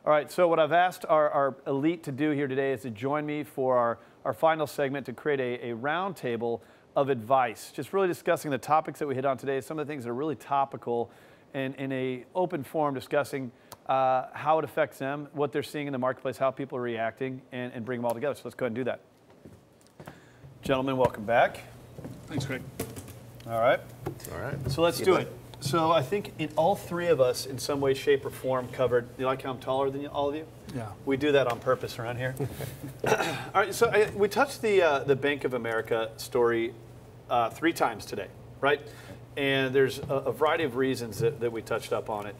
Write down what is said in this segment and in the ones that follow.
All right, so what I've asked our elite to do here today is to join me for our final segment to create a roundtable of advice, just really discussing the topics that we hit on today, some of the things that are really topical, and in a open forum discussing how it affects them, what they're seeing in the marketplace, how people are reacting, and bring them all together. So let's go ahead and do that. Gentlemen, welcome back. Thanks, Craig. All right. All right. So let's do it. So I think all three of us, in some way, shape, or form, covered. You like how I'm taller than all of you? Yeah. We do that on purpose around here. All right. So we touched the Bank of America story 3 times today, right? And there's a variety of reasons that we touched up on it.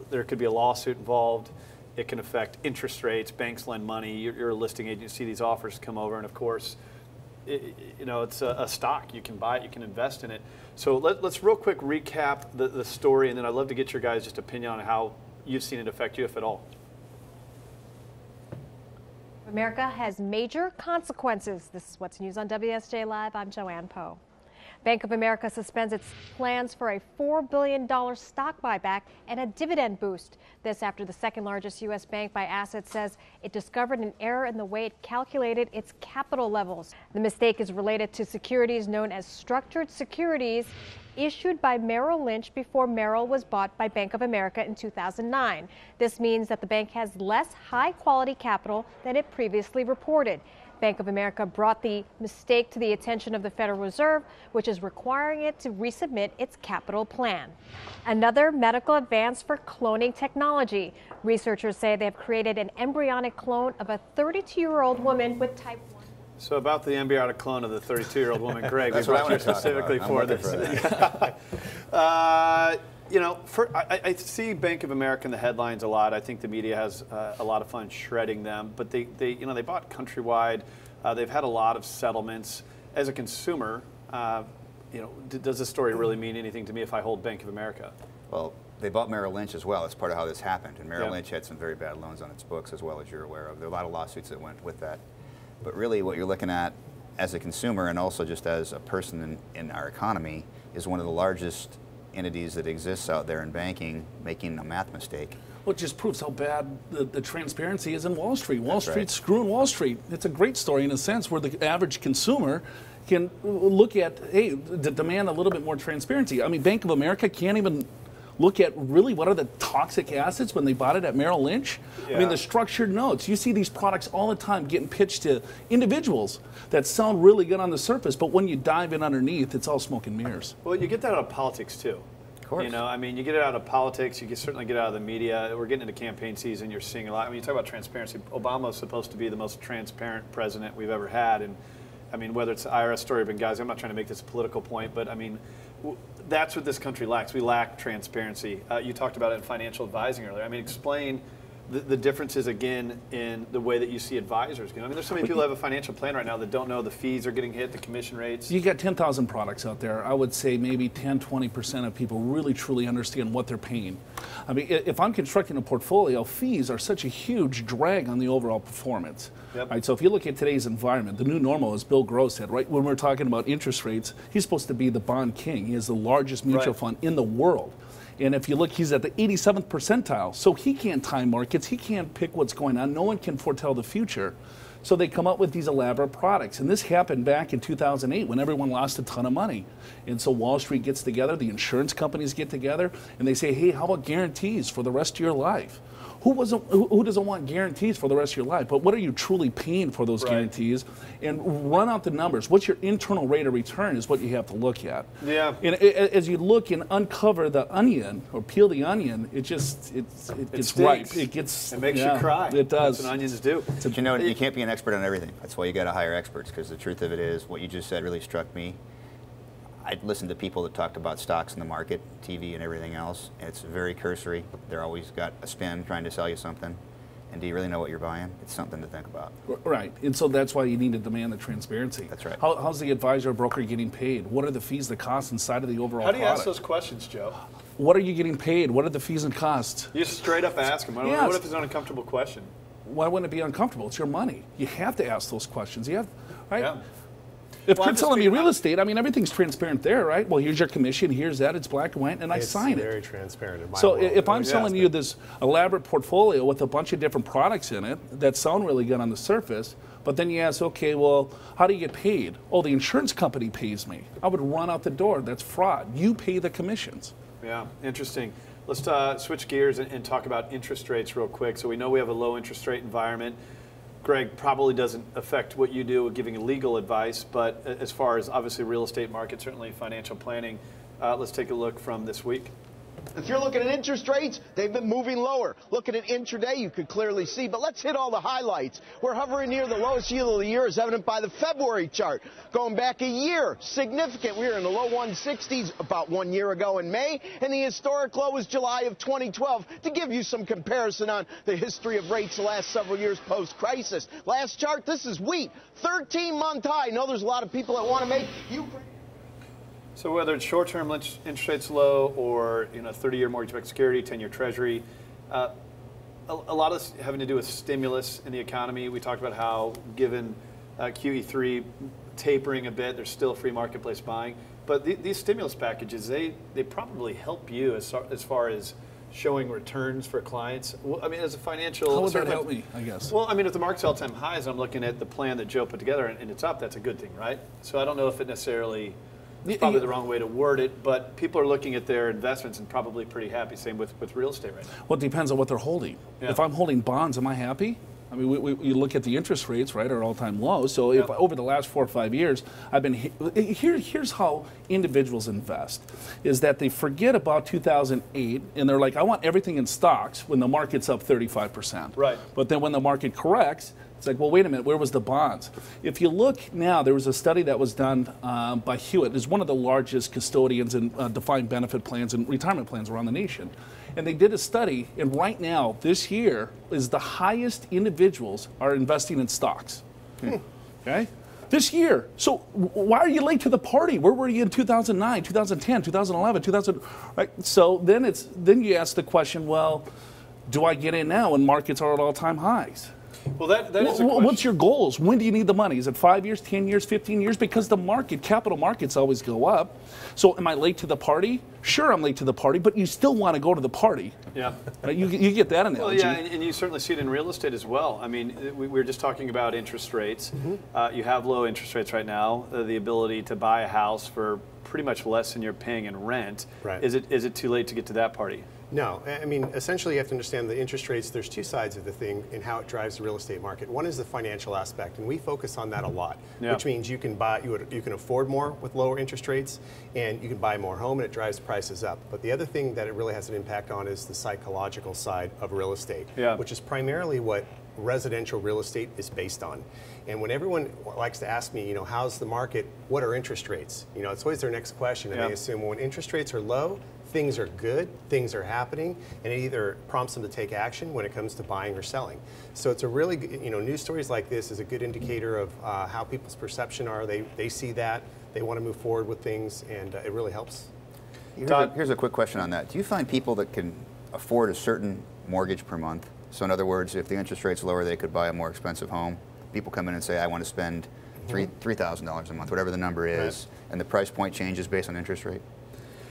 There could be a lawsuit involved. It can affect interest rates. Banks lend money. You're a listing agent. You see these offers come over, and of course, it's a stock. You can buy it. You can invest in it. So let's real quick recap the story, and then I'd love to get your guys' just opinion on how you've seen it affect you, if at all. America has major consequences. This is what's news on WSJ Live. I'm Joanne Poe. Bank of America suspends its plans for a $4 billion stock buyback and a dividend boost. This after the second largest U.S. bank by assets says it discovered an error in the way it calculated its capital levels. The mistake is related to securities known as structured securities issued by Merrill Lynch before Merrill was bought by Bank of America in 2009. This means that the bank has less high-quality capital than it previously reported. Bank of America brought the mistake to the attention of the Federal Reserve, which is requiring it to resubmit its capital plan. Another medical advance for cloning technology. Researchers say they have created an embryonic clone of a 32-year-old woman with type 1. So about the embryonic clone of the 32-year-old woman, Greg, we brought you specifically for this. I see Bank of America in the headlines a lot. I think the media has a lot of fun shredding them. But they bought Countrywide. They've had a lot of settlements. As a consumer, does this story really mean anything to me if I hold Bank of America? Well, they bought Merrill Lynch as well. That's part of how this happened. And Merrill Lynch had some very bad loans on its books, as well as you're aware of. There are a lot of lawsuits that went with that. But really, what you're looking at as a consumer and also just as a person in our economy is one of the largest entities that exists out there in banking making a math mistake. Well, it just proves how bad the transparency is in Wall Street. Wall Street's right. screwing Wall Street. It's a great story in a sense where the average consumer can look at, hey, demand a little bit more transparency. I mean, Bank of America can't even look at really what are the toxic assets when they bought it at Merrill Lynch. Yeah. I mean, the structured notes. You see these products all the time getting pitched to individuals that sound really good on the surface, but when you dive in underneath, it's all smoke and mirrors. Well, you get that out of politics, too. Of course. You get it out of politics. You can certainly get it out of the media. We're getting into campaign season. You're seeing a lot. I mean, you talk about transparency. Obama is supposed to be the most transparent president we've ever had. And, I mean, whether it's the IRS story or Benghazi, I'm not trying to make this a political point, but, I mean, that's what this country lacks. We lack transparency. You talked about it in financial advising earlier. I mean, explain the differences, again, in the way that you see advisors. I mean, there's so many people who have a financial plan right now that don't know the fees are getting hit, the commission rates. You got 10,000 products out there. I would say maybe 10, 20% of people really, truly understand what they're paying. I mean, if I'm constructing a portfolio, fees are such a huge drag on the overall performance. Yep. Right, so if you look at today's environment, the new normal, as Bill Gross said, right, when we're talking about interest rates, he's supposed to be the bond king. He is the largest mutual fund in the world. And if you look, he's at the 87th percentile. So he can't time markets. He can't pick what's going on. No one can foretell the future. So they come up with these elaborate products. And this happened back in 2008 when everyone lost a ton of money. And so Wall Street gets together, the insurance companies get together, and they say, hey, how about guarantees for the rest of your life? Who doesn't want guarantees for the rest of your life? But what are you truly paying for those guarantees? And run out the numbers. What's your internal rate of return is what you have to look at. Yeah. And as you look and uncover the onion or peel the onion, it gets ripe. It makes you cry. It does. That's what onions do. But you can't be an expert on everything. That's why you got to hire experts, because the truth of it is, what you just said really struck me. I listened to people that talked about stocks in the market, TV and everything else, and it's very cursory. They're always got a spin trying to sell you something. And do you really know what you're buying? It's something to think about. Right, and so that's why you need to demand the transparency. That's right. How's the advisor or broker getting paid? What are the fees, the costs inside of the overall product? How do you ask those questions, Joe? What are you getting paid? What are the fees and costs? You just straight up ask them. Yes. What if it's an uncomfortable question? Why wouldn't it be uncomfortable? It's your money. You have to ask those questions. You have, right? Yeah. If Kurt's selling me real estate, I mean, everything's transparent there, right? Well, here's your commission, here's that, it's black and white, and I sign it. It's very transparent in my So world. if I'm selling you this elaborate portfolio with a bunch of different products in it that sound really good on the surface, but then you ask, okay, well, how do you get paid? Oh, the insurance company pays me. I would run out the door. That's fraud. You pay the commissions. Yeah, interesting. Let's switch gears and talk about interest rates real quick. So we know we have a low interest rate environment. Greg, probably doesn't affect what you do with giving legal advice, but as far as obviously real estate market, certainly financial planning, let's take a look from this week. If you're looking at interest rates, they've been moving lower. Looking at intraday, you could clearly see. But let's hit all the highlights. We're hovering near the lowest yield of the year, as evident by the February chart. Going back a year, significant. We were in the low 160s about 1 year ago in May, and the historic low was July of 2012. To give you some comparison on the history of rates the last several years post-crisis. Last chart, this is wheat, 13-month high. I know there's a lot of people that want to make So whether it's short-term interest rates low or 30-year mortgage-backed security, 10-year treasury, a lot of this having to do with stimulus in the economy. We talked about how given QE3 tapering a bit, there's still free marketplace buying. But these stimulus packages, they probably help you as far as showing returns for clients. Well, I mean, as a financial... How would that help me, I guess? Well, I mean, if the market's all-time highs, I'm looking at the plan that Joe put together and it's up, that's a good thing, right? So I don't know if it necessarily... It's probably the wrong way to word it, but people are looking at their investments and probably pretty happy. Same with real estate right now. Well, it depends on what they're holding. Yeah. If I'm holding bonds, am I happy? I mean, you look at the interest rates, right, are all-time low. So if over the last 4 or 5 years, I've been here's how individuals invest: is that they forget about 2008 and they're like, I want everything in stocks when the market's up 35%. Right. But then when the market corrects, it's like, well, wait a minute, where was the bonds? If you look now, there was a study that was done by Hewitt. It's one of the largest custodians in defined benefit plans and retirement plans around the nation. And they did a study, and right now, this year, is the highest individuals are investing in stocks. Okay? This year. So why are you late to the party? Where were you in 2009, 2010, 2011, 2000? Right? So then you ask the question, well, do I get in now when markets are at all-time highs? Well, that is a question. What's your goals? When do you need the money? Is it 5 years, 10 years, 15 years? Because the market, capital markets always go up. So am I late to the party? Sure, I'm late to the party, but you still want to go to the party. Yeah. Right? You get that analogy. Well, yeah, and you certainly see it in real estate as well. I mean, we were just talking about interest rates. You have low interest rates right now, the ability to buy a house for pretty much less than you're paying in rent. Right. Is it too late to get to that party? No, I mean, essentially you have to understand the interest rates. There's two sides of the thing and how it drives the real estate market. One is the financial aspect, and we focus on that a lot, which means you can you can afford more with lower interest rates, and you can buy more home, and it drives prices up. But the other thing that it really has an impact on is the psychological side of real estate, which is primarily what residential real estate is based on. And when everyone likes to ask me, how's the market, what are interest rates? It's always their next question, and they assume when interest rates are low, things are good, things are happening, and it either prompts them to take action when it comes to buying or selling. So it's a really, news stories like this is a good indicator of how people's perception are. They see that, they want to move forward with things, and it really helps. Here's a quick question on that. Do you find people that can afford a certain mortgage per month? So in other words, if the interest rate's lower, they could buy a more expensive home. People come in and say, I want to spend $3,000 a month, whatever the number is, and the price point changes based on interest rate?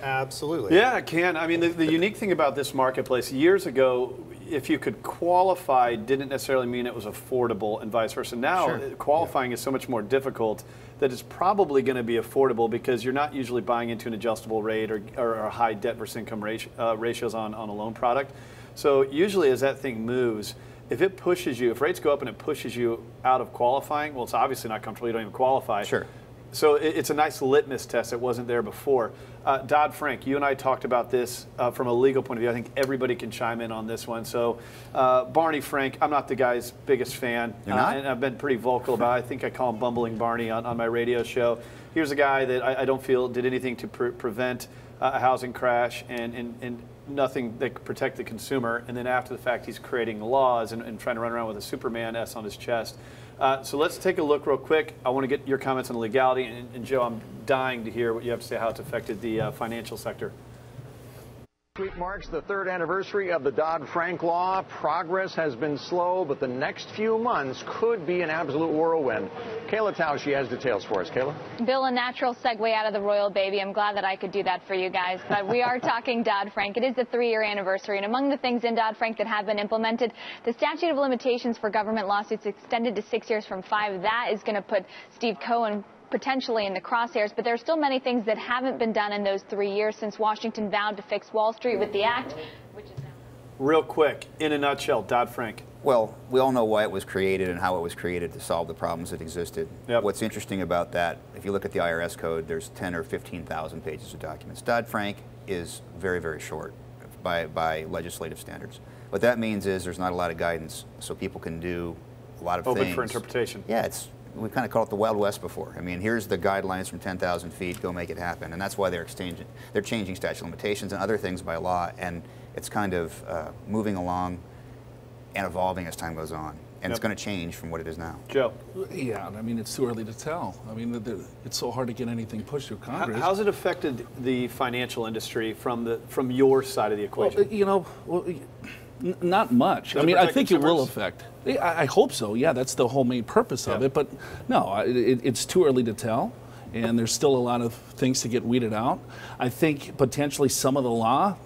Absolutely. Yeah, it can. I mean, the unique thing about this marketplace, years ago, if you could qualify, didn't necessarily mean it was affordable and vice versa. Now, qualifying is so much more difficult that it's probably going to be affordable because you're not usually buying into an adjustable rate or high debt versus income ratios on a loan product. So usually as that thing moves, if it pushes you, if rates go up and it pushes you out of qualifying, well, it's obviously not comfortable. You don't even qualify. Sure. So it's a nice litmus test that wasn't there before. Dodd-Frank, you and I talked about this from a legal point of view. I think everybody can chime in on this one. So Barney Frank, I'm not the guy's biggest fan. You're not? And I've been pretty vocal about it. I think I call him Bumbling Barney on my radio show. Here's a guy that I don't feel did anything to prevent a housing crash and nothing that could protect the consumer. And then after the fact, he's creating laws and trying to run around with a Superman S on his chest. So let's take a look real quick. I want to get your comments on the legality. And Joe, I'm dying to hear what you have to say, how it's affected the financial sector. Week marks the 3rd anniversary of the Dodd-Frank law. Progress has been slow, but the next few months could be an absolute whirlwind. Kayla Tausche has details for us. Kayla? Bill, a natural segue out of the royal baby. I'm glad that I could do that for you guys. But we are talking Dodd-Frank. It is the 3-year anniversary. And among the things in Dodd-Frank that have been implemented, the statute of limitations for government lawsuits extended to 6 years from 5. That is going to put Steve Cohen potentially in the crosshairs, but there are still many things that haven't been done in those 3 years since Washington vowed to fix Wall Street with the act, which is now. Real quick, in a nutshell, Dodd-Frank. Well, we all know why it was created and how it was created to solve the problems that existed. Yep. What's interesting about that, if you look at the IRS code, there's 10 or 15,000 pages of documents. Dodd-Frank is very, very short by legislative standards. What that means is there's not a lot of guidance, so people can do a lot of things. Open for interpretation. Yeah, we kind of called it the Wild West before. I mean, here's the guidelines from 10,000 feet, go make it happen. And that's why they're changing statute of limitations and other things by law, and it's kind of moving along and evolving as time goes on. And it's going to change from what it is now. Joe? Yeah, I mean, it's too early to tell. I mean, it's so hard to get anything pushed through Congress. How's it affected the financial industry from your side of the equation? Not much. I mean, I think it will affect. I hope so. Yeah, that's the whole main purpose of it. But no, it's too early to tell, and there's still a lot of things to get weeded out. I think potentially some of the law,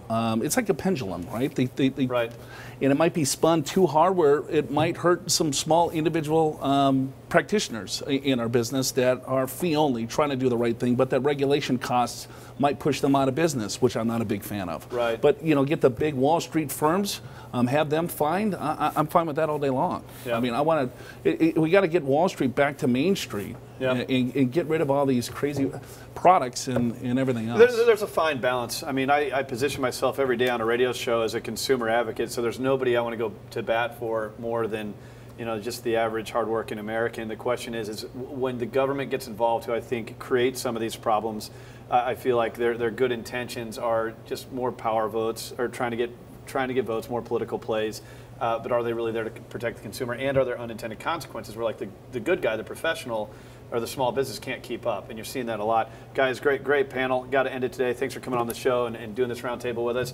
it's like a pendulum, right? Right. And it might be spun too hard where it might hurt some small individual practitioners in our business that are fee only, trying to do the right thing, but that regulation costs might push them out of business, which I'm not a big fan of. Right. But get the big Wall Street firms, have them fined. I'm fine with that all day long. Yeah. I mean, we got to get Wall Street back to Main Street and get rid of all these crazy products and everything else. There's a fine balance. I mean, I position myself every day on a radio show as a consumer advocate, so there's nobody I want to go to bat for more than just the average hardworking American. The question is when the government gets involved, who I think creates some of these problems, I feel like their good intentions are just more power votes, or trying to get votes, more political plays. But are they really there to protect the consumer? And are there unintended consequences where, like, the good guy, the professional, or the small business can't keep up? And you're seeing that a lot. Guys, great panel. Got to end it today. Thanks for coming on the show and doing this roundtable with us.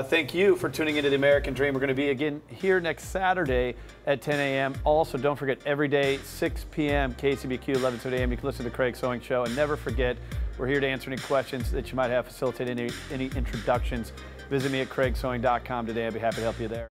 Thank you for tuning into the American Dream. We're going to be again here next Saturday at 10 a.m. Also, don't forget, every day, 6 p.m., KCBQ, 11:30 a.m. You can listen to the Craig Sewing Show. And never forget, we're here to answer any questions that you might have, facilitate any introductions. Visit me at craigsewing.com today. I'd be happy to help you there.